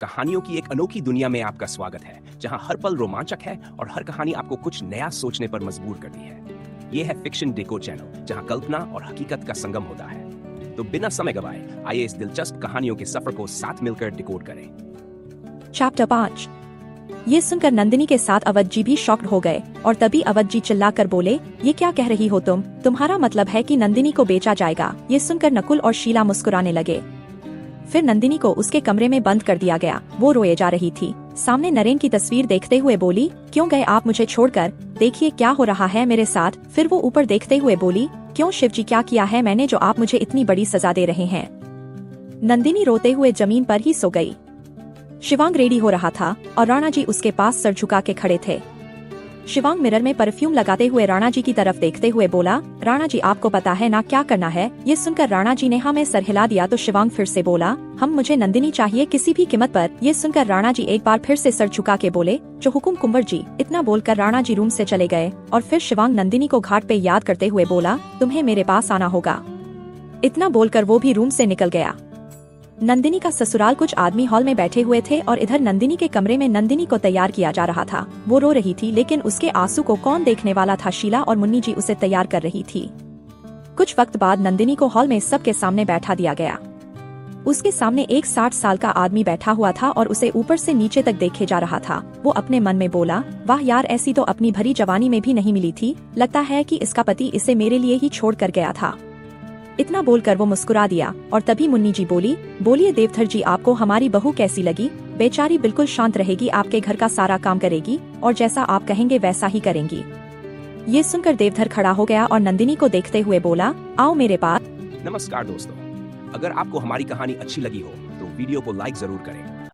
कहानियों की एक अनोखी दुनिया में आपका स्वागत है, जहां हर पल रोमांचक है और हर कहानी आपको कुछ नया सोचने पर मजबूर करती है। ये है फिक्शन डिकोड चैनल, जहां कल्पना और हकीकत का संगम होता है। तो बिना समय गवाए आइए इस दिलचस्प कहानियों के सफर को साथ मिलकर डिकोड करें। चैप्टर 5। ये सुनकर नंदिनी के साथ अवध जी भी शॉक्ड हो गए और तभी अवध जी चिल्लाकर बोले, ये क्या कह रही हो तुम? तुम्हारा मतलब है कि नंदिनी को बेचा जाएगा? ये सुनकर नकुल और शीला मुस्कुराने लगे। फिर नंदिनी को उसके कमरे में बंद कर दिया गया। वो रोए जा रही थी। सामने नरेन की तस्वीर देखते हुए बोली, क्यों गए आप मुझे छोड़कर? देखिए क्या हो रहा है मेरे साथ। फिर वो ऊपर देखते हुए बोली, क्यों शिवजी, क्या किया है मैंने जो आप मुझे इतनी बड़ी सजा दे रहे हैं? नंदिनी रोते हुए जमीन पर ही सो गई। शिवांग रेडी हो रहा था और राणा जी उसके पास सर झुका के खड़े थे। शिवांग मिरर में परफ्यूम लगाते हुए राणा जी की तरफ देखते हुए बोला, राणा जी आपको पता है ना क्या करना है? ये सुनकर राणा जी ने हाँ में सर हिला दिया तो शिवांग फिर से बोला, हम मुझे नंदिनी चाहिए किसी भी कीमत पर। ये सुनकर राणा जी एक बार फिर से सर झुका के बोले, जो हुकुम कुंवर जी। इतना बोलकर राणा जी रूम से चले गए और फिर शिवांग नंदिनी को घाट पे याद करते हुए बोला, तुम्हें मेरे पास आना होगा। इतना बोलकर वो भी रूम से निकल गया। नंदिनी का ससुराल कुछ आदमी हॉल में बैठे हुए थे और इधर नंदिनी के कमरे में नंदिनी को तैयार किया जा रहा था। वो रो रही थी लेकिन उसके आंसू को कौन देखने वाला था? शीला और मुन्नी जी उसे तैयार कर रही थी। कुछ वक्त बाद नंदिनी को हॉल में सबके सामने बैठा दिया गया। उसके सामने एक 60 साल का आदमी बैठा हुआ था और उसे ऊपर से नीचे तक देखे जा रहा था। वो अपने मन में बोला, वाह यार, ऐसी तो अपनी भरी जवानी में भी नहीं मिली थी। लगता है कि इसका पति इसे मेरे लिए ही छोड़ कर गया था। इतना बोलकर वो मुस्कुरा दिया और तभी मुन्नी जी बोली, बोलिए देवधर जी, आपको हमारी बहू कैसी लगी? बेचारी बिल्कुल शांत रहेगी, आपके घर का सारा काम करेगी और जैसा आप कहेंगे वैसा ही करेंगी। ये सुनकर देवधर खड़ा हो गया और नंदिनी को देखते हुए बोला, आओ मेरे पास। नमस्कार दोस्तों, अगर आपको हमारी कहानी अच्छी लगी हो तो वीडियो को लाइक जरूर करें